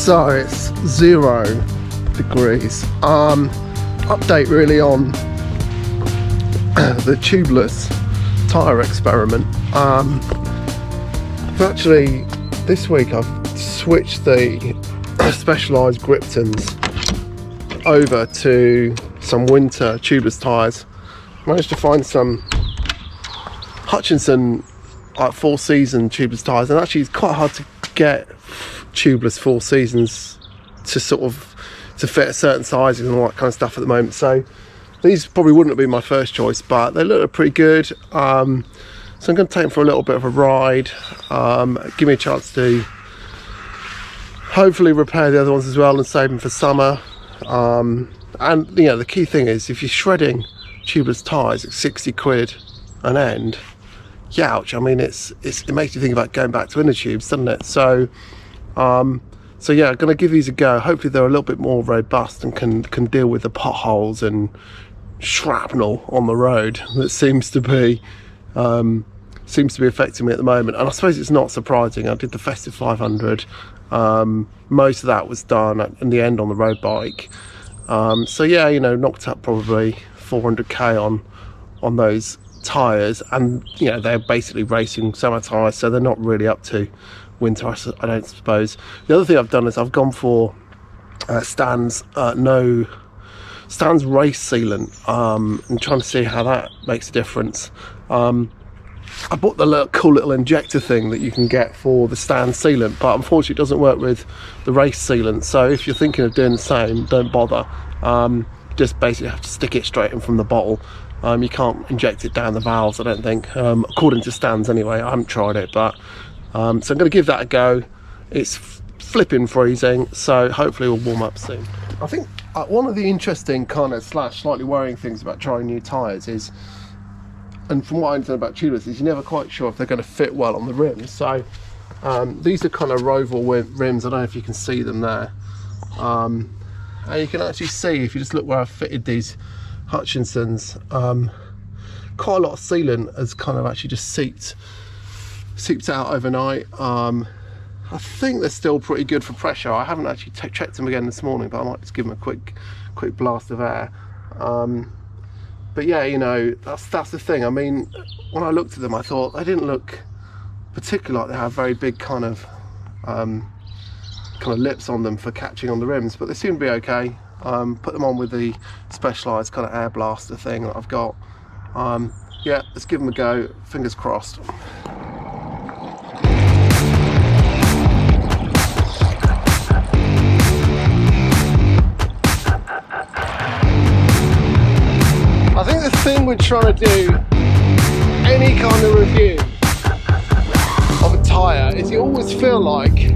So it's 0 degrees. Update really on the tubeless tyre experiment. Actually this week I've switched the Specialized grip tins over to some winter tubeless tyres. Managed to find some Hutchinson like 4-season tubeless tyres, and actually it's quite hard to get tubeless 4 seasons to sort of to fit a certain sizing and all that kind of stuff at the moment. So these probably wouldn't have been my first choice, but they look pretty good. So I'm going to take them for a little bit of a ride, give me a chance to hopefully repair the other ones as well and save them for summer. And you know, the key thing is if you're shredding tubeless tyres at 60 quid an end, youch. I mean, it makes you think about going back to inner tubes, doesn't it? So so yeah, I'm going to give these a go. Hopefully they're a little bit more robust and can deal with the potholes and shrapnel on the road that seems to be affecting me at the moment. And I suppose it's not surprising. I did the Festive 500. Most of that was done in the end on the road bike. So yeah, you know, knocked up probably 400k on those tyres, and you know, they're basically racing summer tyres, so they're not really up to winter, I don't suppose. The other thing I've done is I've gone for Stans Race Sealant, and trying to see how that makes a difference. I bought the cool little injector thing that you can get for the Stans sealant, but unfortunately it doesn't work with the race sealant. So if you're thinking of doing the same, don't bother. Just basically have to stick it straight in from the bottle. You can't inject it down the valves, I don't think, according to Stans anyway. I haven't tried it, but so I'm going to give that a go. It's flipping freezing, so hopefully we'll warm up soon. I think one of the interesting kind of slightly worrying things about trying new tyres is, and from what I understand about tubeless, is you're never quite sure if they're going to fit well on the rims. So these are kind of Roval rims. I don't know if you can see them there, and you can actually see if you just look where I've fitted these Hutchinsons, quite a lot of sealant has kind of actually just seeped out overnight. I think they're still pretty good for pressure. I haven't actually checked them again this morning, but I might just give them a quick blast of air. But yeah, you know, that's the thing. I mean, when I looked at them, I thought they didn't look particularly like they have very big kind of lips on them for catching on the rims, but they seem to be okay. Put them on with the Specialized kind of air blaster thing that I've got. Yeah, let's give them a go. Fingers crossed. I think the thing we're trying to do any kind of review of a tyre is you always feel like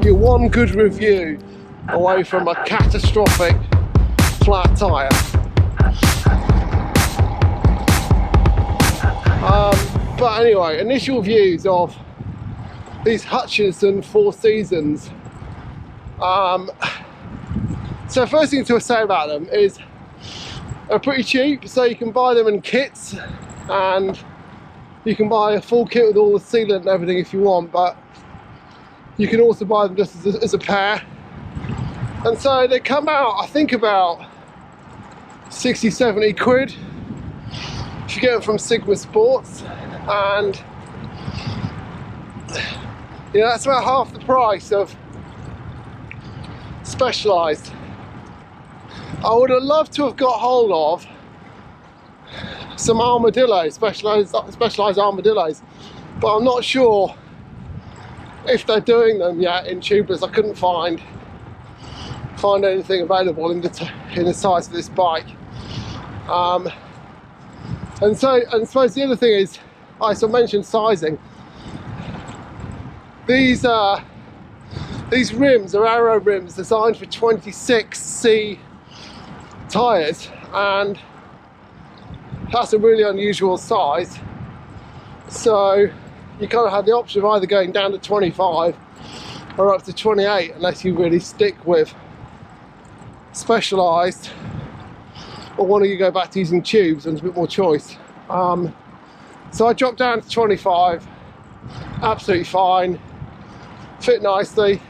you're one good review away from a catastrophic flat tyre. But anyway, initial views of these Hutchinson 4 seasons. So first thing to say about them is they're pretty cheap, so you can buy them in kits, and you can buy a full kit with all the sealant and everything if you want, but you can also buy them just as a pair. And so they come out, I think, about 60-70 quid if you get them from Sigma Sports, and you know, that's about half the price of Specialized. I would have loved to have got hold of some armadillos, specialized armadillos, but I'm not sure if they're doing them yet in tubeless. I couldn't find anything available in the size of this bike. And I suppose the other thing is, I mentioned sizing. These rims are aero rims designed for 26C tyres, and that's a really unusual size. So you kind of have the option of either going down to 25 or up to 28, unless you really stick with Specialized, or want to go back to using tubes and there's a bit more choice. So I dropped down to 25, absolutely fine, fit nicely.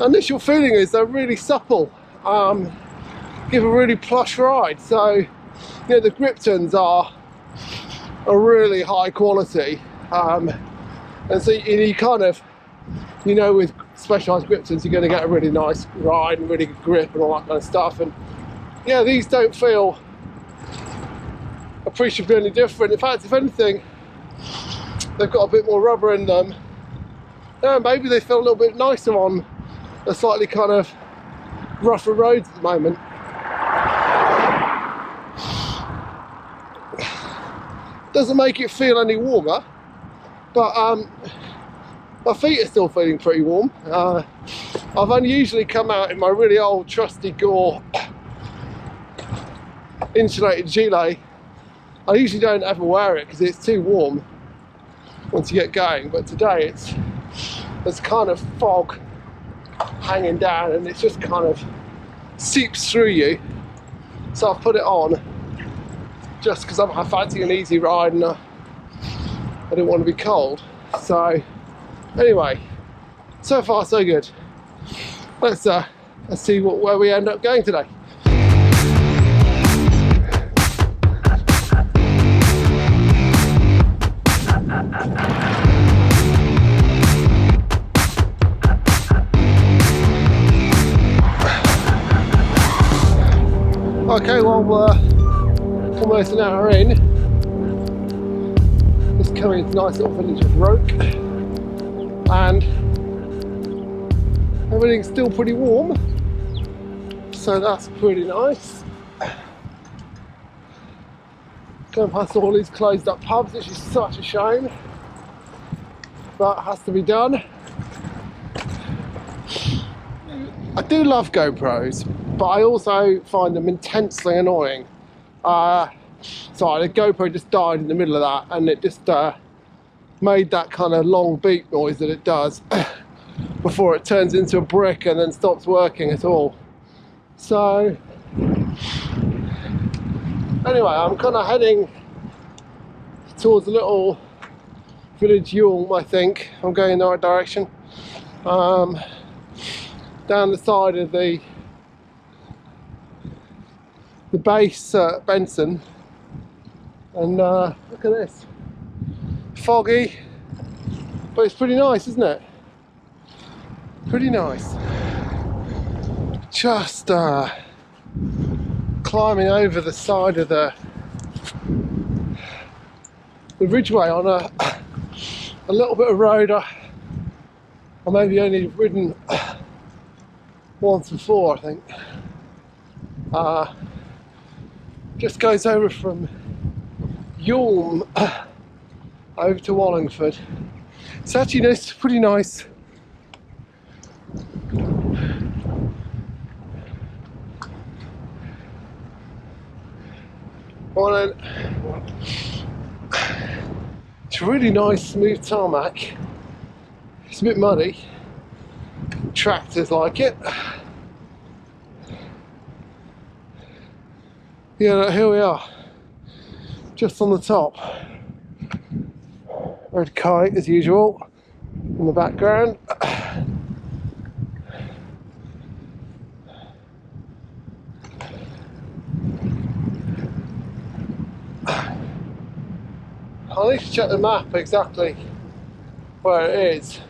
initial feeling is they're really supple, give a really plush ride. So, you know, the grip turns are really high quality, and so you kind of, you know, with Specialized grip turns, you're going to get a really nice ride and really good grip and all that kind of stuff. And yeah, these don't feel appreciably any different. In fact, if anything, they've got a bit more rubber in them. Yeah, maybe they feel a little bit nicer on the slightly kind of rougher roads at the moment. Doesn't make it feel any warmer, but my feet are still feeling pretty warm. I've unusually come out in my really old trusty Gore insulated gilet. I usually don't ever wear it because it's too warm once you get going, but today there's kind of fog hanging down and it just kind of seeps through you. So I've put it on just because I fancy an easy ride and I didn't want to be cold. So anyway, so far so good. Let's see where we end up going today. Okay, well, we're almost an hour in. Just coming into a nice little village of Roke, and everything's still pretty warm, so that's pretty nice. Going past all these closed up pubs, which is such a shame, but has to be done. I do love GoPros, but I also find them intensely annoying. Sorry, the GoPro just died in the middle of that, and it just made that kind of long beep noise that it does before it turns into a brick and then stops working at all. So anyway, I'm kind of heading towards a little village Ewelme, I think. I'm going in the right direction. Down the side of the base at Benson, and look at this, foggy, but it's pretty nice, isn't it? Pretty nice. Just climbing over the side of the Ridgeway on a little bit of road I maybe only ridden once before, I think. Just goes over from Ewelme over to Wallingford. It's actually nice, pretty nice. Well, it's really nice, smooth tarmac. It's a bit muddy. Tractors like it. Yeah, here we are, just on the top. Red kite as usual in the background. I need to check the map exactly where it is.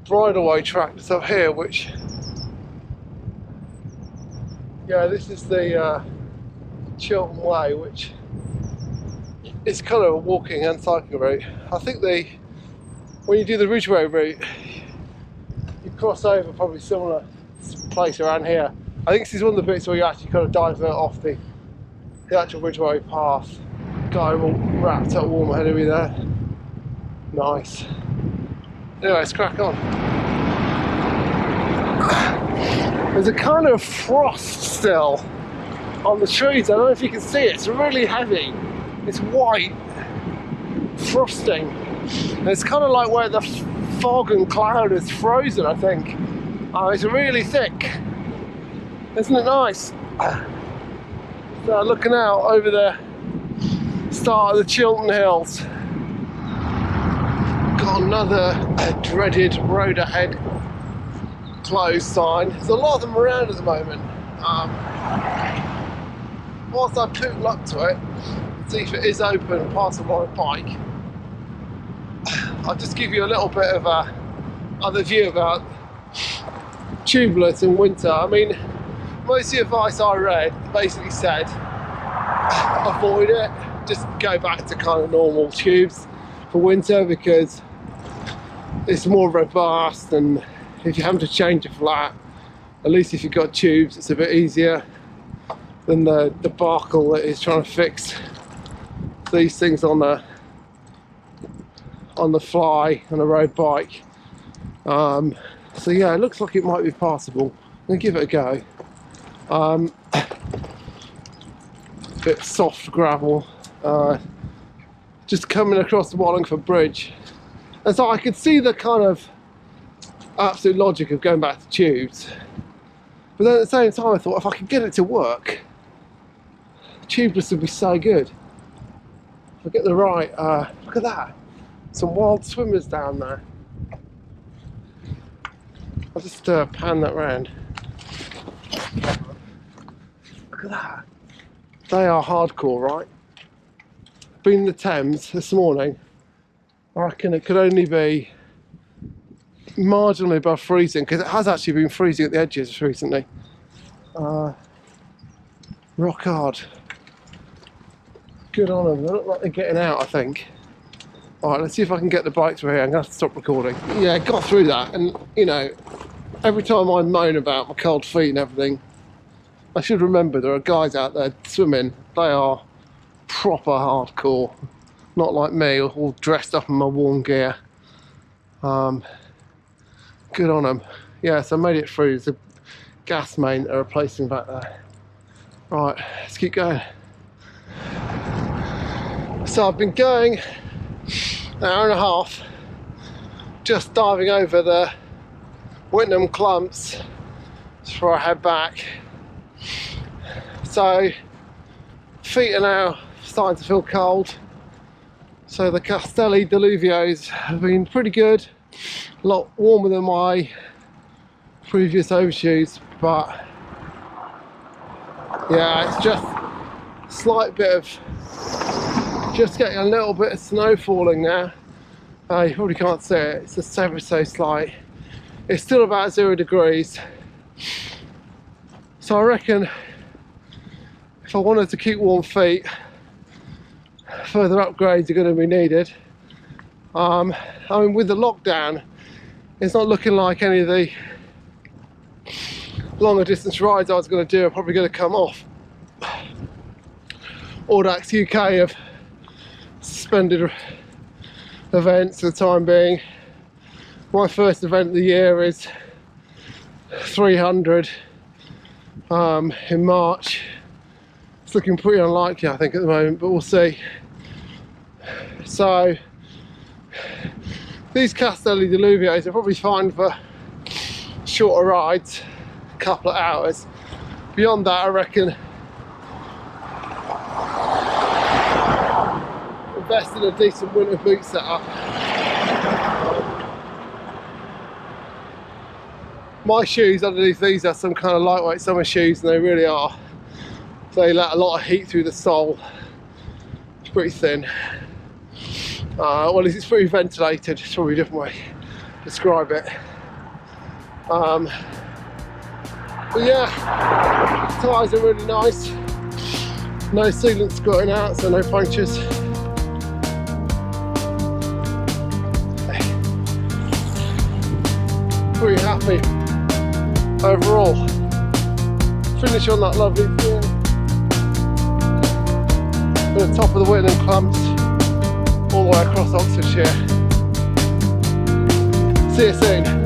Bridleway track that's up here, which, yeah, this is the Chiltern Way, which is kind of a walking and cycling route. I think when you do the Ridgeway route, you cross over probably similar place around here. I think this is one of the bits where you actually kind of divert off the actual Ridgeway path. Guy all wrapped up warm ahead of me there. Nice. Anyway, let's crack on. There's a kind of frost still on the trees. I don't know if you can see it. It's really heavy. It's white, frosting. And it's kind of like where the fog and cloud is frozen, I think. It's really thick. Isn't it nice? So looking out over the start of the Chiltern Hills. God, another dreaded road ahead closed sign. There's a lot of them around at the moment. Whilst I poodle up to it and see if it is open and pass a road bike, I'll just give you a little bit of a other view about tubeless in winter. I mean, most of the advice I read basically said avoid it, just go back to kind of normal tubes for winter because it's more robust, and if you're having to change a flat, at least if you've got tubes it's a bit easier than the debacle that is trying to fix these things on the fly on a road bike. So yeah, it looks like it might be passable. I'm gonna give it a go. Bit soft gravel, just coming across the Wallingford Bridge, and so I could see the kind of absolute logic of going back to tubes, but then at the same time I thought if I could get it to work, tubeless would be so good. If I get the right, look at that, some wild swimmers down there. I'll just pan that round. Look at that. They are hardcore, right? Been in the Thames this morning. I reckon it could only be marginally above freezing, because it has actually been freezing at the edges recently. Rock hard. Good on them. They look like they're getting out, I think. Alright, let's see if I can get the bike through here. I'm going to have to stop recording. Yeah, got through that, and you know, every time I moan about my cold feet and everything, I should remember there are guys out there swimming. They are proper hardcore. Not like me, all dressed up in my warm gear. Good on them. Yeah, so I made it through. There's a gas main they're replacing back there. Right, let's keep going. So I've been going an hour and a half, just diving over the Wittenham Clumps before I head back. So feet are now starting to feel cold. So the Castelli Diluvios have been pretty good, a lot warmer than my previous overshoes, but yeah, it's just a slight bit of, just getting a little bit of snow falling now. You probably can't see it, it's just ever so slight. It's still about 0 degrees. So I reckon if I wanted to keep warm feet, further upgrades are going to be needed. I mean, with the lockdown, it's not looking like any of the longer distance rides I was going to do are probably going to come off. Audax UK have suspended events for the time being. My first event of the year is 300 in March. It's looking pretty unlikely, I think, at the moment, but we'll see. So these Castelli Diluvios are probably fine for shorter rides, a couple of hours. Beyond that, I reckon invest in a decent winter boot setup. My shoes underneath these are some kind of lightweight summer shoes, and they really are. They let a lot of heat through the sole. It's pretty thin. Well, it's pretty ventilated. It's probably a different way to describe it. But yeah, tyres are really nice. No sealant squirting out, so no punctures. Pretty happy overall. Finish on that lovely view. At the top of the Wittenham Clumps, all the way across Oxfordshire. See you soon.